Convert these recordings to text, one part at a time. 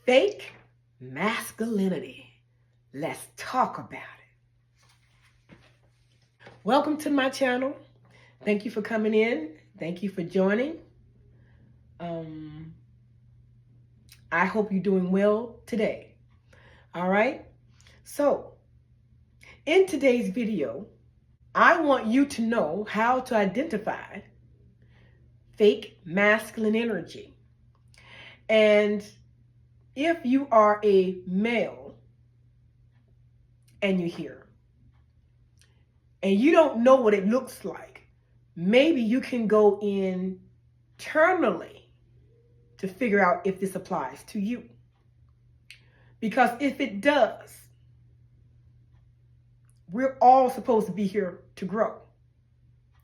Fake masculinity. Let's talk about it. Welcome to my channel. Thank you for coming in. Thank you for joining. I hope you're doing well today. All right. So, in today's video, I want you to know how to identify fake masculine energy. And if you are a male and you're here and you don't know what it looks like, maybe you can go internally to figure out if this applies to you. Because if it does, we're all supposed to be here to grow.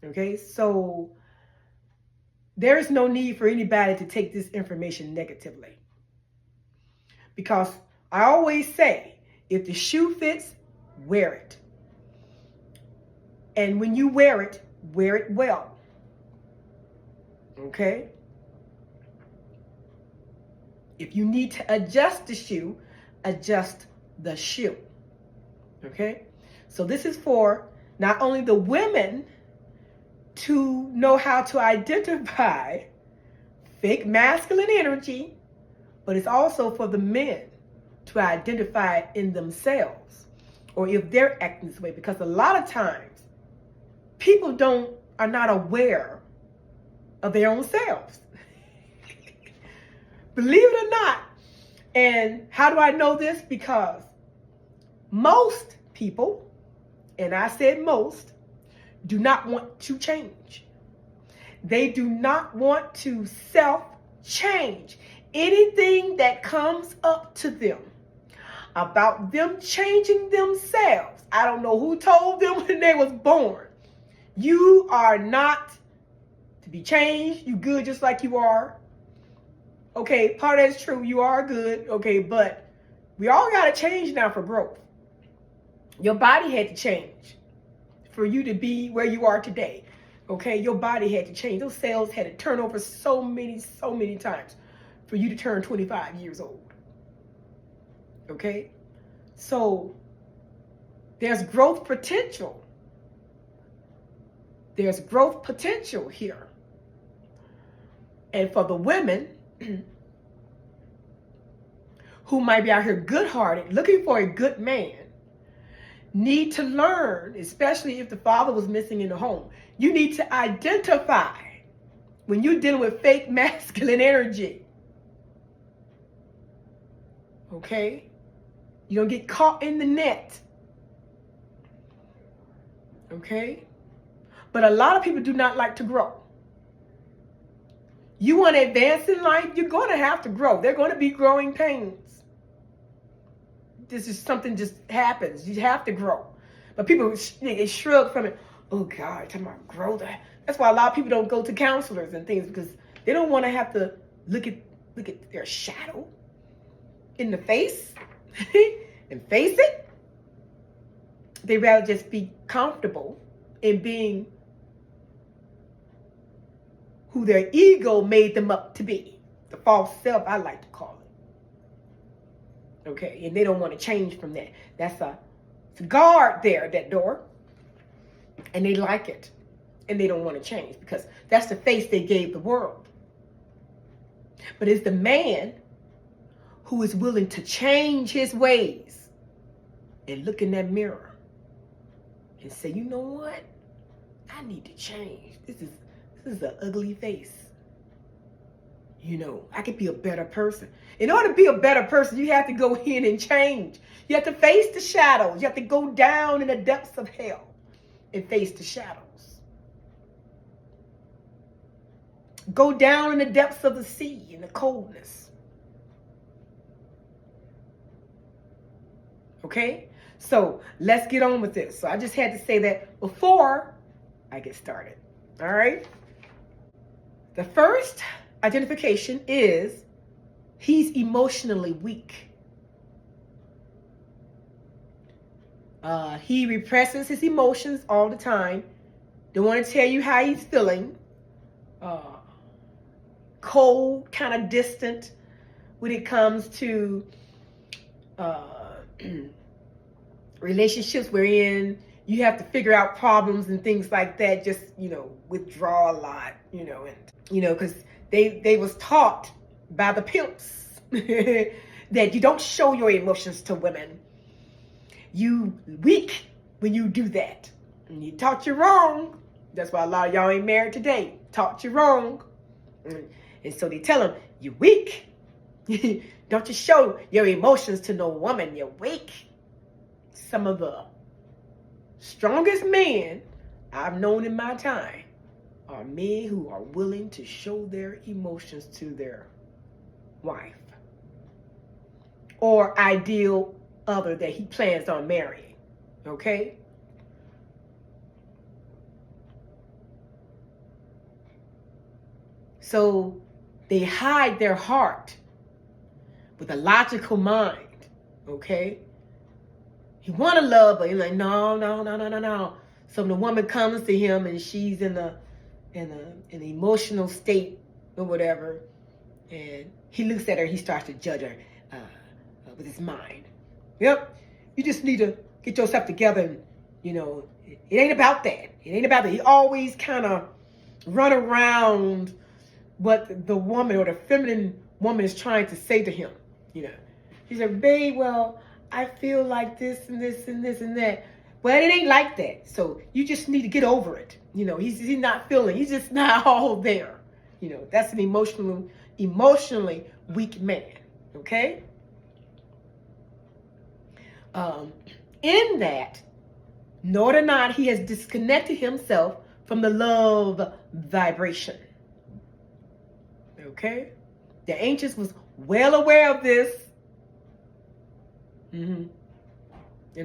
Okay, so there is no need for anybody to take this information negatively. Because I always say, if the shoe fits, wear it. And when you wear it well. Okay? If you need to adjust the shoe, adjust the shoe. Okay? So this is for not only the women to know how to identify fake masculine energy, but it's also for the men to identify it in themselves, or if they're acting this way. Because a lot of times, people are not aware of their own selves. Believe it or not. And how do I know this? Because most people, and I said most, do not want to change. They do not want to self-change. Anything that comes up to them about them changing themselves, I don't know who told them when they was born. You are not to be changed. You good just like you are. Okay, part of that's true. You are good. Okay, but we all got to change now for growth. Your body had to change for you to be where you are today. Okay, your body had to change. Those cells had to turn over so many times for you to turn 25 years old. Okay, so there's growth potential. There's growth potential here. And for the women who might be out here good-hearted, looking for a good man, need to learn, especially if the father was missing in the home, you need to identify when you're dealing with fake masculine energy. Okay? You don't get caught in the net. Okay? But a lot of people do not like to grow. You want to advance in life, you're going to have to grow. There are going to be growing pains. This is something just happens. You have to grow. But people, they shrug from it. Oh God, talking about grow that. That's why a lot of people don't go to counselors and things, because they don't want to have to look at their shadow in the face and face it. They rather just be comfortable in being who their ego made them up to be. The false self, I like to call it. Okay, and they don't want to change from that. It's a guard there at that door. And they like it. And they don't want to change because that's the face they gave the world. But it's the man who is willing to change his ways and look in that mirror and say, you know what? I need to change. This is an ugly face. You know, I could be a better person. In order to be a better person, you have to go in and change. You have to face the shadows. You have to go down in the depths of hell and face the shadows. Go down in the depths of the sea in the coldness. Okay? So let's get on with this. So I just had to say that before I get started. All right? The first identification is he's emotionally weak. He represses his emotions all the time. Don't want to tell you how he's feeling. Cold, kind of distant, when it comes to relationships wherein you have to figure out problems and things like that, just, withdraw a lot, and, because they was taught by the pimps that you don't show your emotions to women. You weak when you do that. And he taught you wrong. That's why a lot of y'all ain't married today. Taught you wrong. And so they tell them, you weak. Don't you show your emotions to no woman. You're weak. Some of the strongest men I've known in my time are men who are willing to show their emotions to their wife or ideal other that he plans on marrying. Okay? So they hide their heart with a logical mind. Okay? He want to love, but he's like, no. So when the woman comes to him and she's in an emotional state or whatever, and he looks at her, he starts to judge her with his mind. Yep, you just need to get yourself together, and it ain't about that. It ain't about that. He always kind of run around what the woman or the feminine woman is trying to say to him. He said, babe, well, I feel like this and this and this and that. Well, it ain't like that. So you just need to get over it. He's not feeling. He's just not all there. That's an emotionally weak man. Okay? In that, or not, he has disconnected himself from the love vibration. Okay? The ancients was well aware of this. And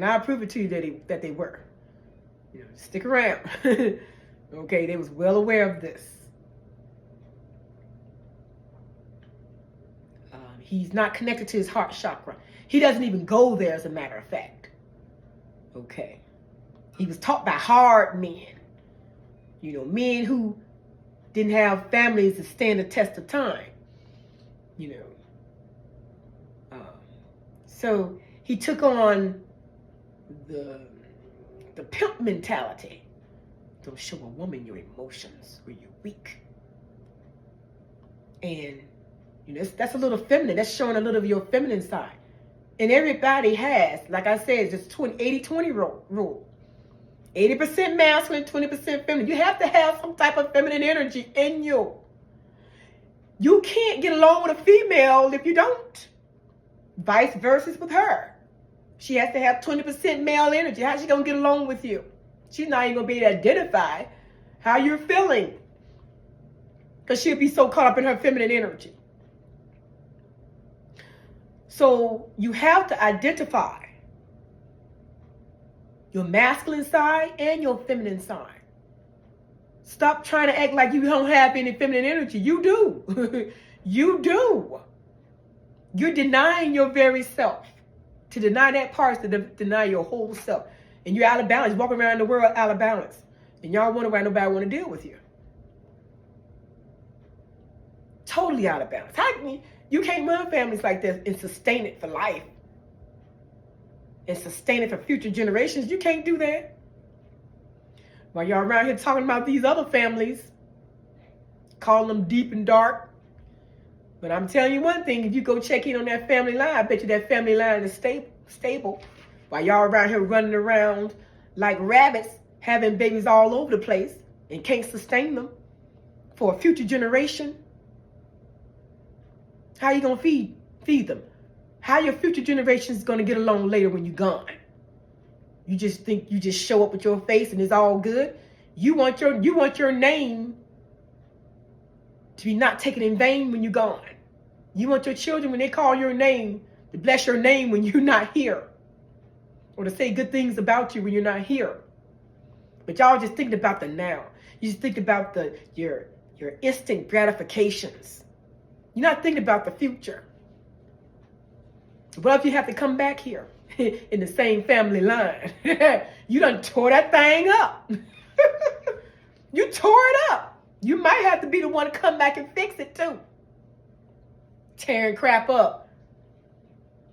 I'll prove it to you that they were. Stick around. Okay, they was well aware of this. He's not connected to his heart chakra. He doesn't even go there, as a matter of fact. Okay. He was taught by hard men. Men who didn't have families to stand the test of time. So he took on the pimp mentality. Don't show a woman your emotions or you're weak. And that's a little feminine. That's showing a little of your feminine side. And everybody has, like I said, it's 80-20 rule. 80% masculine, 20% feminine. You have to have some type of feminine energy in you. You can't get along with a female if you don't. Vice versa with her. She has to have 20% male energy. How's she going to get along with you? She's not even going to be able to identify how you're feeling. Because she'll be so caught up in her feminine energy. So you have to identify your masculine side and your feminine side. Stop trying to act like you don't have any feminine energy. You do. You do. You're denying your very self. To deny that part is to deny your whole self. And you're out of balance, walking around the world out of balance. And y'all wonder why nobody want to deal with you. Totally out of balance. You can't run families like this and sustain it for life. And sustain it for future generations. You can't do that. While y'all around here talking about these other families, calling them deep and dark. But I'm telling you one thing, if you go check in on that family line, I bet you that family line is stable. While y'all around here running around like rabbits, having babies all over the place and can't sustain them for a future generation. How you gonna feed them? How your future generations gonna get along later when you're gone? You just think you just show up with your face and it's all good? You want your name to be not taken in vain when you're gone. You want your children, when they call your name, to bless your name when you're not here. Or to say good things about you when you're not here. But y'all just thinking about the now. You just think about your instant gratifications. You're not thinking about the future. What if you have to come back here in the same family line? You done tore that thing up. You tore it up. You might have to be the one to come back and fix it too. tearing crap up,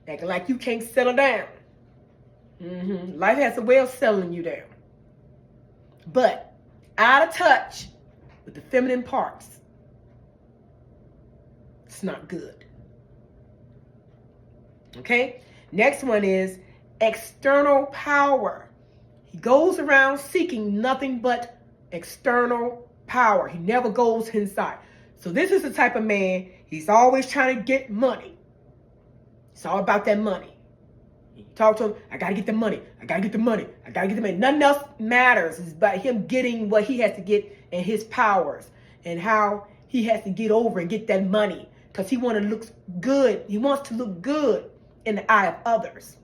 acting like you can't settle down. Life has a way of settling you down. But out of touch with the feminine parts, it's not good. Okay? Next one is external power. He goes around seeking nothing but external power. He never goes inside. So this is the type of man, he's always trying to get money. It's all about that money. You talk to him, I got to get the money. I got to get the money. I got to get the money. Nothing else matters. It's about him getting what he has to get and his powers and how he has to get over and get that money because he wants to look good. He wants to look good in the eye of others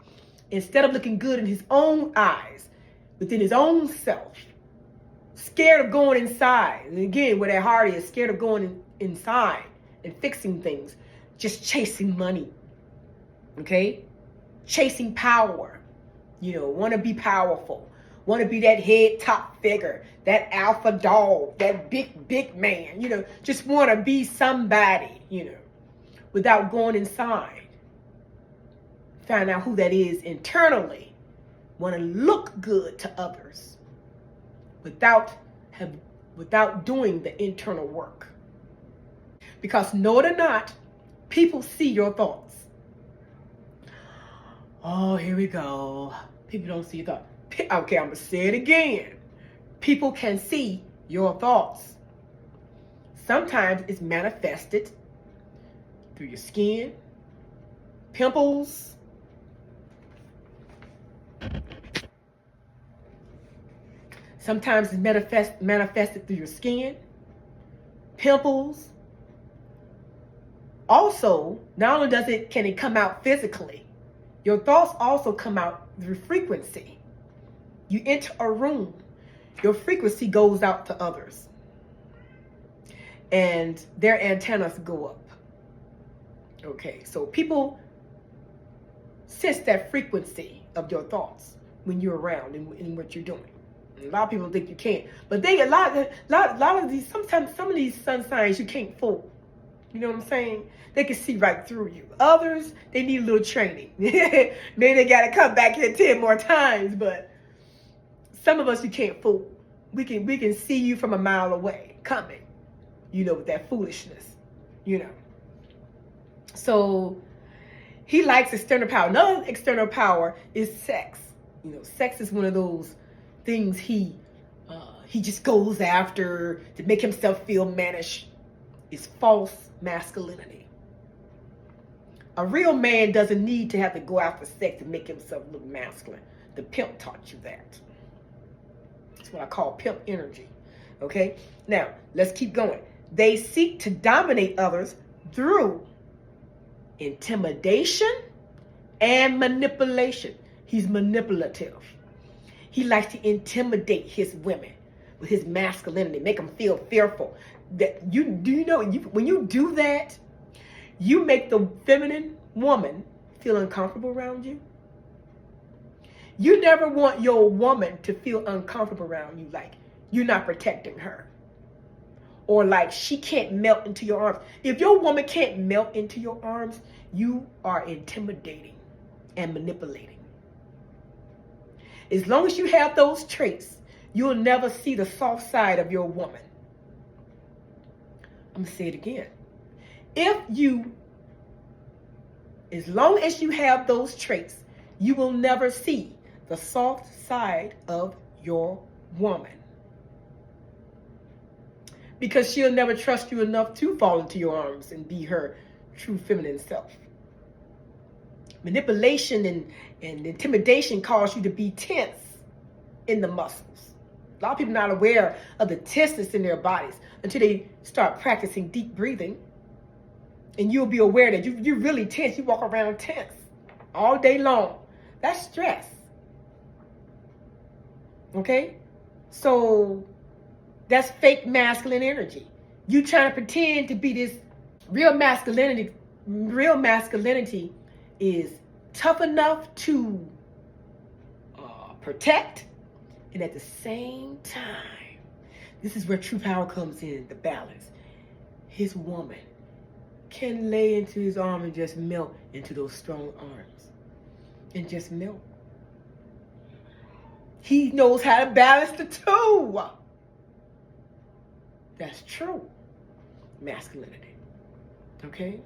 instead of looking good in his own eyes, within his own self. Scared of going inside. And again, where that heart is, scared of going inside and fixing things. Just chasing money. Okay? Chasing power. Want to be powerful. Want to be that head top figure. That alpha dog. That big man. Just want to be somebody, without going inside. Find out who that is internally. Want to look good to others. Without doing the internal work. Because know it or not, people see your thoughts. Oh, here we go. People don't see your thoughts. Okay, I'm going to say it again. People can see your thoughts. Sometimes it's manifested through your skin, pimples, sometimes it's manifested through your skin, pimples. Also, not only can it come out physically, your thoughts also come out through frequency. You enter a room, your frequency goes out to others. And their antennas go up. Okay, so people sense that frequency of your thoughts when you're around and what you're doing. A lot of people think you can't, but a lot of these, sometimes some of these sun signs you can't fool. You know what I'm saying? They can see right through you. Others, they need a little training. Maybe they got to come back here 10 more times, but some of us you can't fool. We can see you from a mile away coming, with that foolishness, So he likes external power. Another external power is sex. Sex is one of those things he just goes after to make himself feel mannish. It's false masculinity. A real man doesn't need to have to go after sex to make himself look masculine. The pimp taught you that. That's what I call pimp energy. Okay? Now, let's keep going. They seek to dominate others through intimidation and manipulation. He's manipulative. He likes to intimidate his women with his masculinity, make them feel fearful. When you do that, you make the feminine woman feel uncomfortable around you. You never want your woman to feel uncomfortable around you, like you're not protecting her. Or like she can't melt into your arms. If your woman can't melt into your arms, you are intimidating and manipulating. As long as you have those traits, you'll never see the soft side of your woman. I'm going to say it again. As long as you have those traits, you will never see the soft side of your woman. Because she'll never trust you enough to fall into your arms and be her true feminine self. Manipulation and intimidation cause you to be tense in the muscles. A lot of people are not aware of the tenseness in their bodies until they start practicing deep breathing. And you'll be aware that you're really tense. You walk around tense all day long. That's stress. Okay? So that's fake masculine energy. You trying to pretend to be this real masculinity. Real masculinity is tough enough to protect, and at the same time, this is where true power comes in, the balance. His woman can lay into his arm and just melt into those strong arms and just melt. He knows how to balance the two. That's true masculinity. Okay?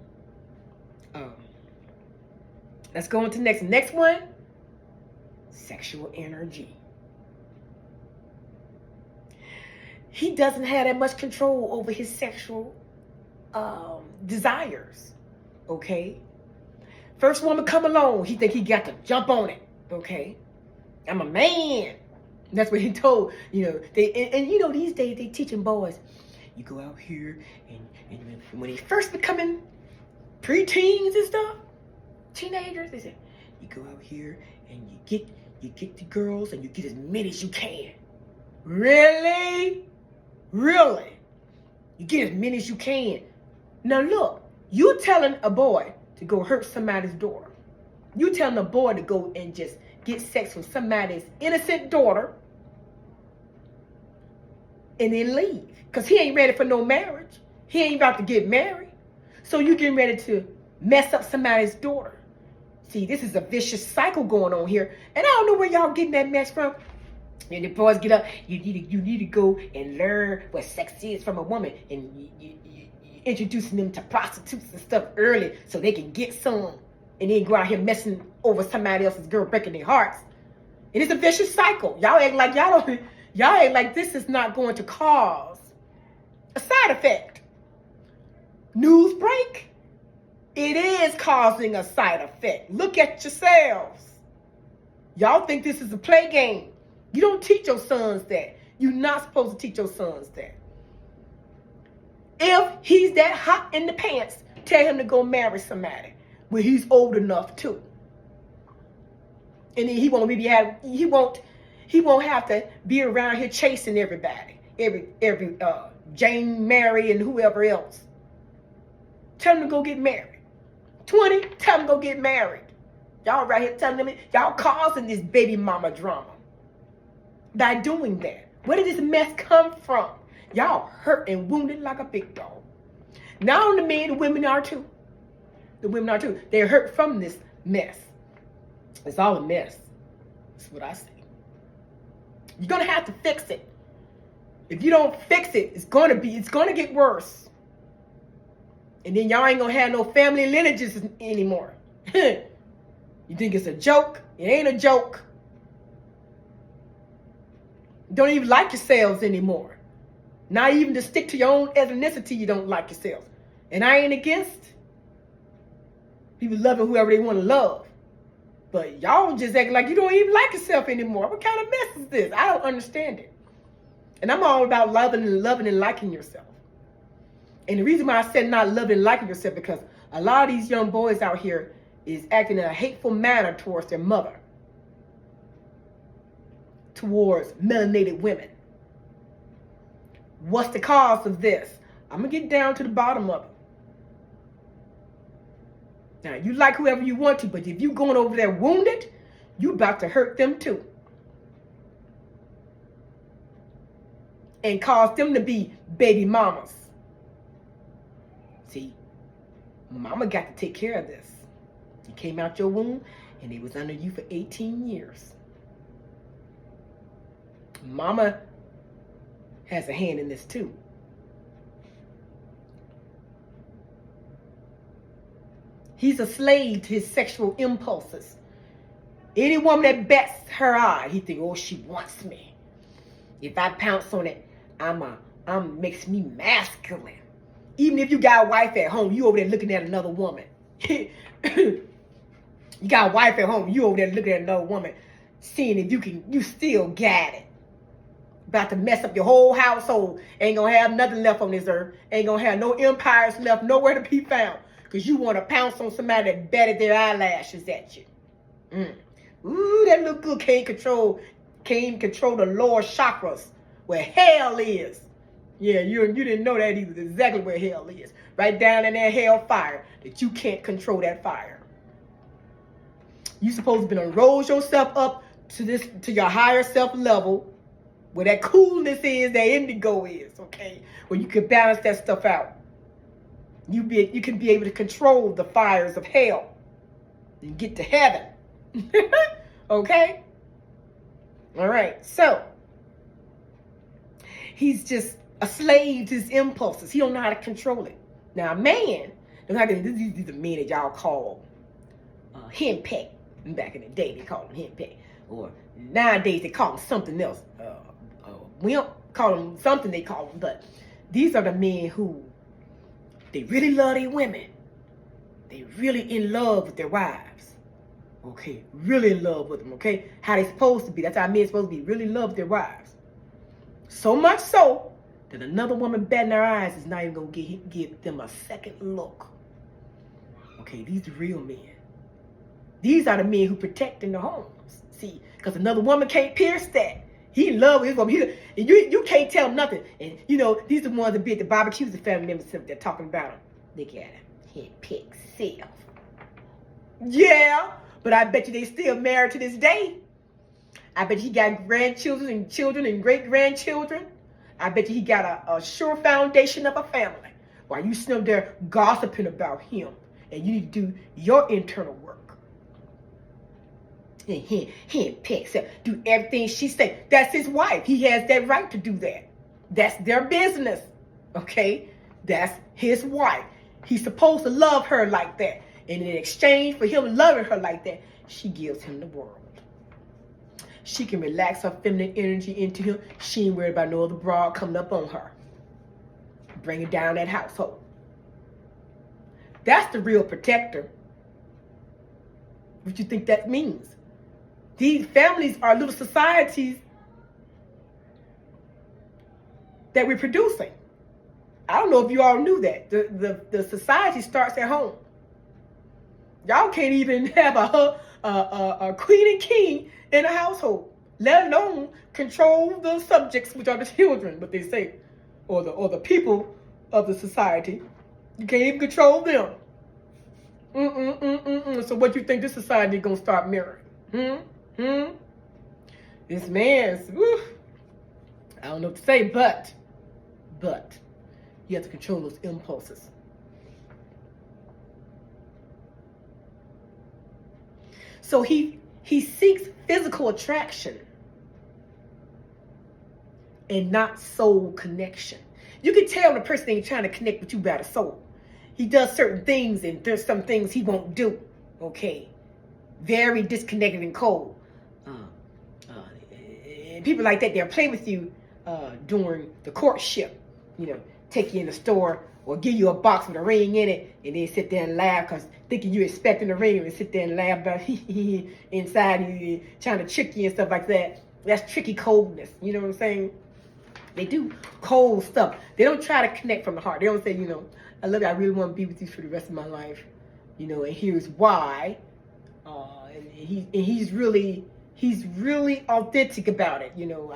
Let's go on to the next one. Sexual energy. He doesn't have that much control over his sexual desires. Okay? First woman come along, he think he got to jump on it. Okay? I'm a man. That's what he told, these days they teaching boys. You go out here and when they first becoming preteens and stuff, teenagers, they say, you go out here and you get the girls and you get as many as you can. Really? Really? You get as many as you can. Now look, you telling a boy to go hurt somebody's daughter. You telling a boy to go and just get sex with somebody's innocent daughter and then leave. Because he ain't ready for no marriage. He ain't about to get married. So you getting ready to mess up somebody's daughter. See, this is a vicious cycle going on here. And I don't know where y'all getting that mess from. And the boys get up, you need to go and learn what sex is from a woman. And you introducing them to prostitutes and stuff early so they can get some. And then go out here messing over somebody else's girl, breaking their hearts. And it's a vicious cycle. Y'all act like this is not going to cause a side effect. News break. It is causing a side effect. Look at yourselves. Y'all think this is a play game. You don't teach your sons that. You're not supposed to teach your sons that. If he's that hot in the pants, tell him to go marry somebody when he's old enough to. And then he won't have to be around here chasing everybody. Every Jane, Mary, and whoever else. Tell him to go get married. 20, tell him to go get married. Y'all right here telling them, y'all causing this baby mama drama by doing that. Where did this mess come from? Y'all hurt and wounded like a big dog. Not only the men, the women are too. The women are too. They're hurt from this mess. It's all a mess. That's what I say. You're gonna have to fix it. If you don't fix it, it's gonna get worse. And then y'all ain't gonna have no family lineages anymore. You think it's a joke? It ain't a joke. You don't even like yourselves anymore. Not even to stick to your own ethnicity, you don't like yourselves. And I ain't against people loving whoever they want to love. But y'all just act like you don't even like yourself anymore. What kind of mess is this? I don't understand it. And I'm all about loving and liking yourself. And the reason why I said not loving and liking yourself, because a lot of these young boys out here is acting in a hateful manner towards their mother. Towards melanated women. What's the cause of this? I'm going to get down to the bottom of it. Now, you like whoever you want to, but if you going over there wounded, you about to hurt them too. And cause them to be baby mamas. See, mama got to take care of this. You came out your womb and they was under you for 18 years. Mama has a hand in this too. He's a slave to his sexual impulses. Any woman that bats her eye, he think, oh, she wants me. If I pounce on it, makes me masculine. Even if you got a wife at home, you over there looking at another woman. You got a wife at home, you over there looking at another woman, seeing if you still got it. About to mess up your whole household. Ain't gonna have nothing left on this earth. Ain't gonna have no empires left, nowhere to be found. Because you want to pounce on somebody that batted their eyelashes at you. Ooh, that look good. Can't control the lower chakras. Where hell is. Yeah, you didn't know that either. That's exactly where hell is. Right down in that hell fire. That you can't control that fire. You supposed to be rose yourself up to your higher self level. Where that coolness is, that indigo is, okay? Where you can balance that stuff out. You can be able to control the fires of hell and get to heaven. Okay? All right. So, he's just a slave to his impulses. He don't know how to control it. Now, a man, these are men that y'all call henpeck. Back in the day, they called them henpeck. Or nowadays, they call them something else. We don't call them something they call them, but these are the men who, they really love their women. They really in love with their wives. Okay, really in love with them, okay? How they supposed to be. That's how men supposed to be. Really love their wives. So much so that another woman batting her eyes is not even going to give them a second look. Okay, these are real men. These are the men who protect in the homes. See, because another woman can't pierce that. He in love with his woman. You can't tell him nothing. And, you know, these are the ones that be at the barbecues and family members they're talking about him. Look at him. He pick self. Yeah, but I bet you they still married to this day. I bet you he got grandchildren and children and great-grandchildren. I bet you he got a sure foundation of a family. While you sitting up there gossiping about him. And you need to do your internal work. And he picks up, do everything she says. That's his wife. He has that right to do that. That's their business. Okay? That's his wife. He's supposed to love her like that. And in exchange for him loving her like that, she gives him the world. She can relax her feminine energy into him. She ain't worried about no other broad coming up on her. Bringing down that household. That's the real protector. What you think that means? These families are little societies that we're producing. I don't know if you all knew that. The society starts at home. Y'all can't even have a queen and king in a household, let alone control the subjects, which are the children, what they say, or the people of the society. You can't even control them. So what you think this society is going to start mirroring? This man's, I don't know what to say, but you have to control those impulses. So he seeks physical attraction and not soul connection. You can tell the person ain't trying to connect with you by the soul. He does certain things, and there's some things he won't do. Okay, very disconnected and cold. And people like that, they'll play with you during the courtship. You know, take you in the store or give you a box with a ring in it, and then sit there and laugh because thinking you're expecting a ring, and sit there and laugh about inside you, trying to trick you and stuff like that. That's tricky coldness. You know what I'm saying? They do cold stuff. They don't try to connect from the heart. They don't say, you know, I love you. I really want to be with you for the rest of my life. You know, and here's why. And he's really authentic about it. You know,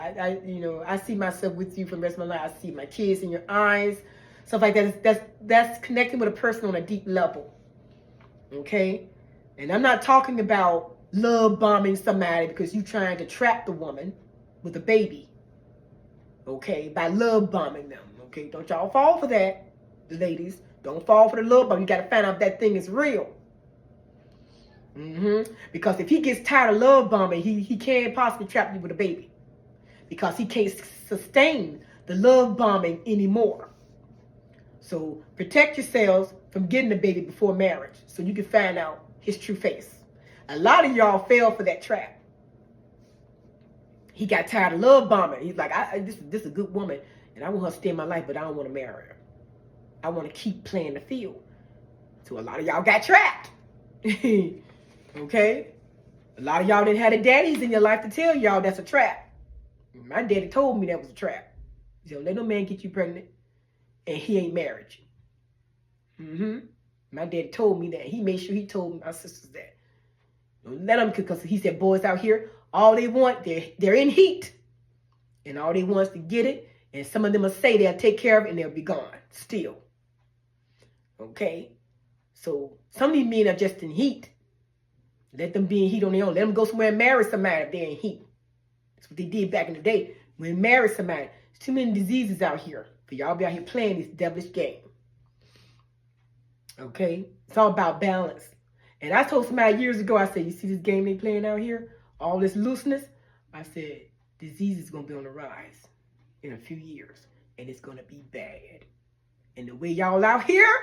I see myself with you for the rest of my life. I see my kids in your eyes. Stuff like that. That's connecting with a person on a deep level. Okay? And I'm not talking about love bombing somebody because you're trying to trap the woman with a baby. Okay? By love bombing them. Okay? Don't y'all fall for that, ladies. Don't fall for the love bomb. You got to find out if that thing is real. Because if he gets tired of love bombing, he can't possibly trap you with a baby. Because he can't sustain the love bombing anymore. So protect yourselves from getting a baby before marriage so you can find out his true face. A lot of y'all fell for that trap. He got tired of love bombing. He's like, this is a good woman, and I want her to stay in my life, but I don't want to marry her. I want to keep playing the field. So a lot of y'all got trapped. Okay? A lot of y'all didn't have the daddies in your life to tell y'all that's a trap. My daddy told me that was a trap. He said, let no man get you pregnant, and he ain't married you. My daddy told me that. He made sure he told my sisters that. Don't let them, because he said, boys out here, all they want, they're in heat. And all they want is to get it. And some of them will say they'll take care of it and they'll be gone still. Okay? So some of these men are just in heat. Let them be in heat on their own. Let them go somewhere and marry somebody if they're in heat. That's what they did back in the day. When they married somebody. There's too many diseases out here for y'all be out here playing this devilish game. Okay? It's all about balance. And I told somebody years ago, I said, you see this game they playing out here? All this looseness? I said, disease is going to be on the rise in a few years. And it's going to be bad. And the way y'all out here,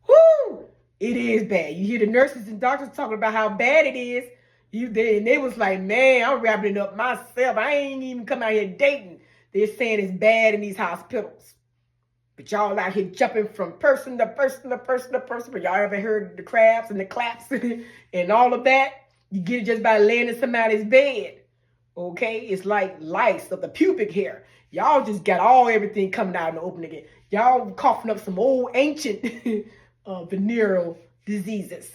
whoo, it is bad. You hear the nurses and doctors talking about how bad it is. And they was like, man, I'm wrapping it up myself. I ain't even come out here dating. They're saying it's bad in these hospitals. But y'all out here jumping from person to person to person to person. But y'all ever heard the crabs and the claps and all of that? You get it just by laying in somebody's bed. Okay? It's like lice of the pubic hair. Y'all just got everything coming out in the open again. Y'all coughing up some old ancient venereal diseases.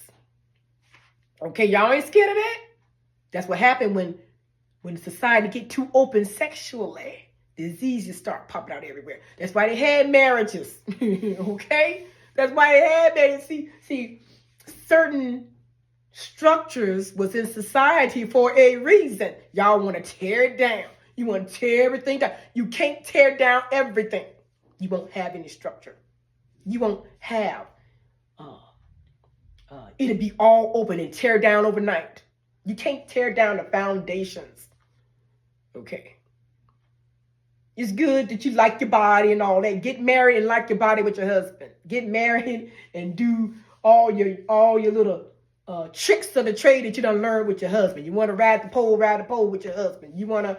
Okay, y'all ain't scared of that? That's what happened when society get too open sexually. Diseases start popping out everywhere. That's why they had marriages. Okay? That's why they had marriages. See, certain structures was in society for a reason. Y'all want to tear it down. You want to tear everything down. You can't tear down everything. You won't have any structure. You won't have it'll be all open and tear down overnight. You can't tear down the foundations. Okay. It's good that you like your body and all that. Get married and like your body with your husband. Get married and do all your little tricks of the trade that you done learned with your husband. You want to ride the pole with your husband. You wanna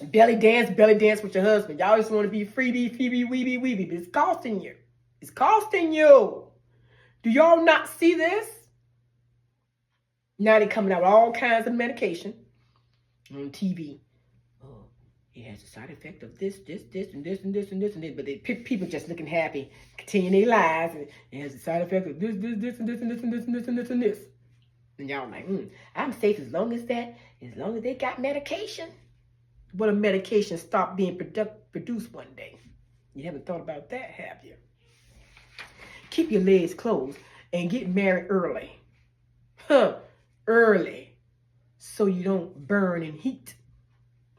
belly dance with your husband. Y'all just want to be freebie, weebie, but it's costing you. It's costing you. Do y'all not see this? Now they're coming out with all kinds of medication on TV. Oh, it has a side effect of this, and this. But people just looking happy, continuing their lives, and it has a side effect of this, and this. And y'all like, I'm safe as long as they got medication. What if medication stop being produced one day? You haven't thought about that, have you? Keep your legs closed and get married early. Early. So you don't burn in heat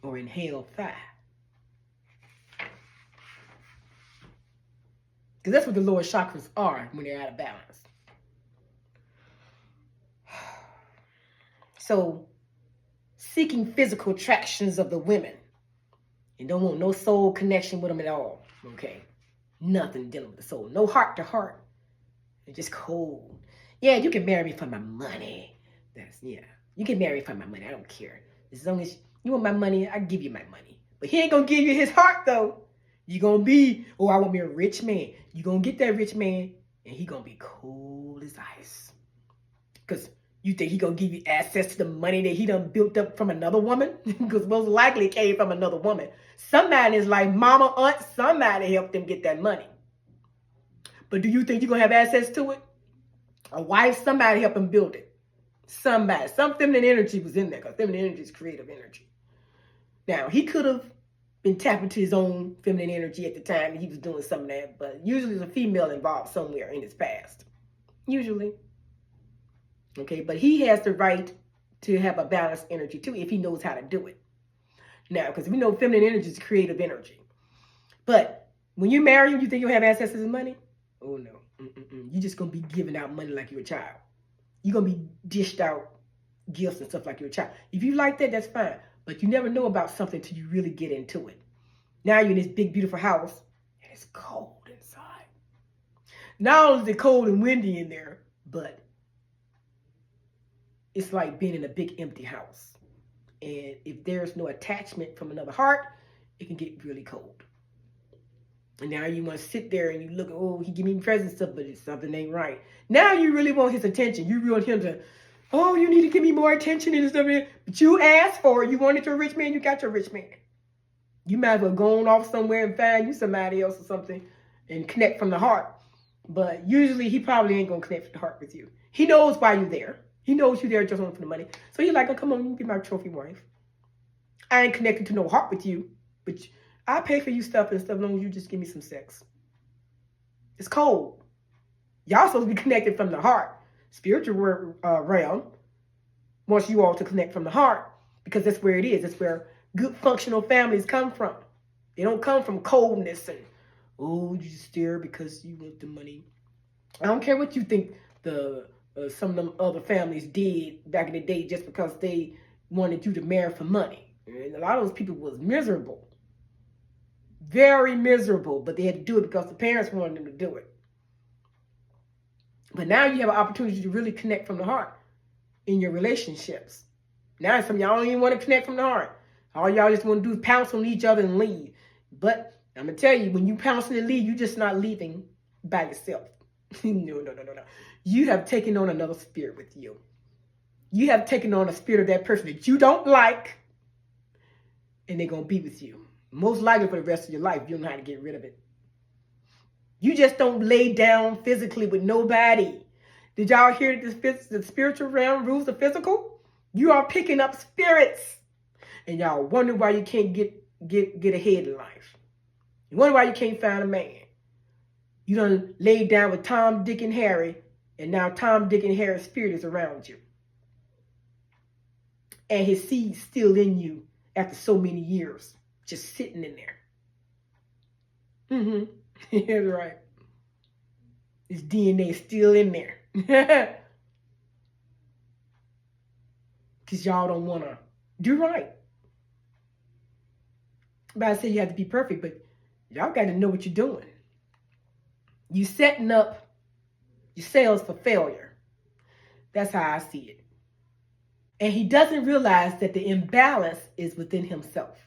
or inhale fire. Because that's what the lower chakras are when they're out of balance. So, seeking physical attractions of the women. And don't want no soul connection with them at all. Okay? Nothing dealing with the soul. No heart to heart. They're just cold. Yeah, you can marry me for my money. You can marry me for my money. I don't care. As long as you want my money, I give you my money. But he ain't going to give you his heart, though. You're going to be, I want me a rich man. You're going to get that rich man, and he going to be cold as ice. Because you think he going to give you access to the money that he done built up from another woman? Because most likely it came from another woman. Somebody is like mama, aunt, somebody helped them get that money. But do you think you're going to have access to it? A wife, somebody helped him build it. Somebody. Some feminine energy was in there, because feminine energy is creative energy. Now, he could have been tapping to his own feminine energy at the time and he was doing some of that, but usually there's a female involved somewhere in his past. Usually. Okay, but he has the right to have a balanced energy too if he knows how to do it. Now, because we know feminine energy is creative energy. But when you marry him, you think you'll have access to his money? Oh, no. You're just going to be giving out money like you're a child. You're going to be dished out gifts and stuff like you're a child. If you like that, that's fine. But you never know about something till you really get into it. Now you're in this big, beautiful house, and it's cold inside. Not only is it cold and windy in there, but it's like being in a big, empty house. And if there's no attachment from another heart, it can get really cold. And now you want to sit there and you look, he give me presents stuff, but something ain't right. Now you really want his attention. You want him to, you need to give me more attention and stuff. But you asked for it. You wanted your rich man. You got your rich man. You might as well go on off somewhere and find you somebody else or something and connect from the heart. But usually he probably ain't going to connect from the heart with you. He knows why you're there. He knows you're there just only for the money. So you're like, come on, you can be my trophy wife. I ain't connected to no heart with you, but I pay for you stuff and stuff as long as you just give me some sex. It's cold. Y'all supposed to be connected from the heart. Spiritual realm wants you all to connect from the heart because that's where it is. That's where good functional families come from. They don't come from coldness and Oh, you just stare because you want the money. I don't care what you think the some of them other families did back in the day just because they wanted you to marry for money. And a lot of those people was miserable. Very miserable, but they had to do it because the parents wanted them to do it. But now you have an opportunity to really connect from the heart in your relationships. Now some of y'all don't even want to connect from the heart. All y'all just want to do is pounce on each other and leave. But I'm going to tell you, when you pounce and leave, you're just not leaving by yourself. No. You have taken on another spirit with you. You have taken on a spirit of that person that you don't like, and they're going to be with you. Most likely for the rest of your life. You don't know how to get rid of it. You just don't lay down physically with nobody. Did y'all hear the spiritual realm rules the physical? You are picking up spirits. And y'all wonder why you can't get ahead in life. You wonder why you can't find a man. You done laid down with Tom, Dick, and Harry, and now Tom, Dick, and Harry's spirit is around you. And his seed's still in you after so many years, just sitting in there. That's right. His DNA is still in there. Because y'all don't want to do right. But I say you have to be perfect, but y'all got to know what you're doing. You setting up yourselves for failure. That's how I see it. And he doesn't realize that the imbalance is within himself.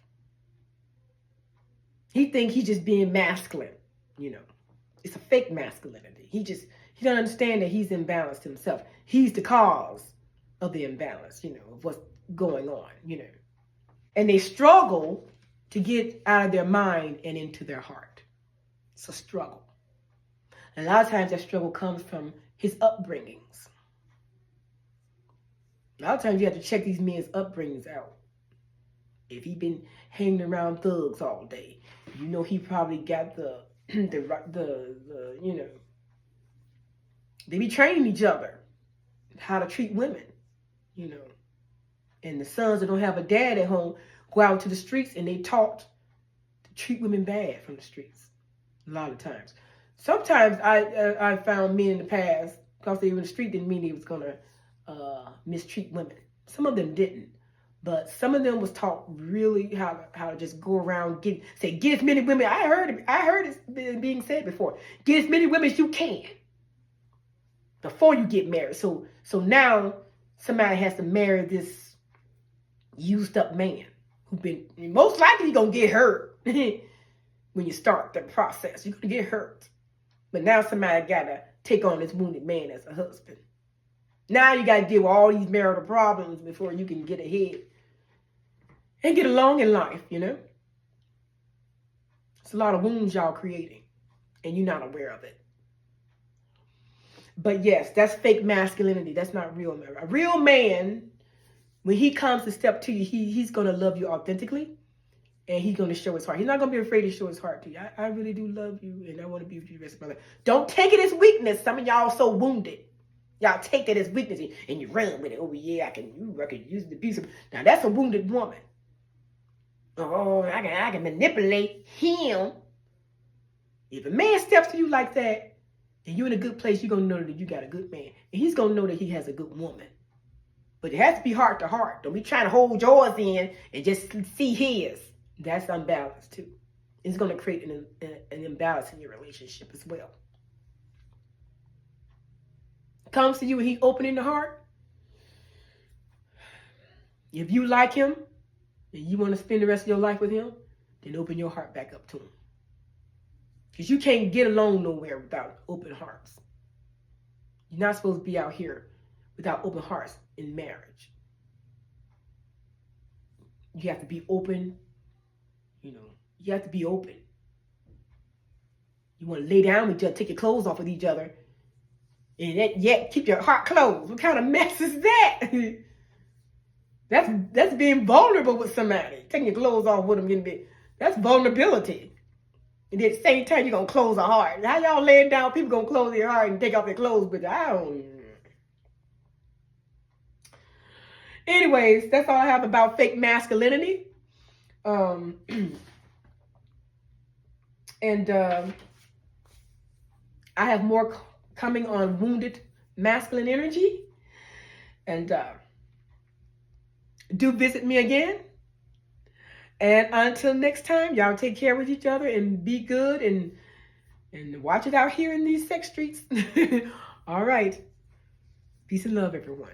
He thinks he's just being masculine, you know. It's a fake masculinity. He don't understand that he's imbalanced himself. He's the cause of the imbalance, you know, of what's going on, you know. And they struggle to get out of their mind and into their heart. It's a struggle. And a lot of times that struggle comes from his upbringings. A lot of times you have to check these men's upbringings out. If he's been hanging around thugs all day, you know he probably got the you know, they be training each other how to treat women, you know. And the sons that don't have a dad at home go out to the streets and they taught to treat women bad from the streets. A lot of times. Sometimes I found men in the past, because they were in the street didn't mean they was gonna mistreat women. Some of them didn't. But some of them was taught really how to just go around get as many women. I heard it being said before. Get as many women as you can before you get married. So now somebody has to marry this used up man who been most likely gonna get hurt when you start the process. You're gonna get hurt. But now somebody gotta take on this wounded man as a husband. Now you gotta deal with all these marital problems before you can get ahead and get along in life, you know? It's a lot of wounds y'all creating, and you're not aware of it. But yes, that's fake masculinity. That's not real man. A real man, when he comes to step to you, he's going to love you authentically, and he's going to show his heart. He's not going to be afraid to show his heart to you. I really do love you, and I want to be with you the rest of my life. Don't take it as weakness. Some of y'all so wounded. Y'all take that as weakness, and you run with it. Oh, yeah, I can use the piece of... Now, that's a wounded woman. Oh, I can manipulate him. If a man steps to you like that, and you're in a good place, you're going to know that you got a good man. And he's going to know that he has a good woman. But it has to be heart to heart. Don't be trying to hold yours in and just see his. That's unbalanced too. It's going to create an imbalance in your relationship as well. Comes to you and he's opening the heart. If you like him, and you want to spend the rest of your life with him, then open your heart back up to him. Because you can't get along nowhere without open hearts. You're not supposed to be out here without open hearts in marriage. You have to be open. You know, you have to be open. You want to lay down with each other, take your clothes off with each other, and yet keep your heart closed. What kind of mess is that? That's being vulnerable with somebody. Taking your clothes off with them, that's vulnerability. And at the same time, you're going to close a heart. How y'all laying down, people going to close their heart and take off their clothes, but I don't... Anyways, that's all I have about fake masculinity. And I have more coming on wounded masculine energy. And do visit me again. And until next time, y'all take care with each other and be good and watch it out here in these sex streets. All right. Peace and love, everyone.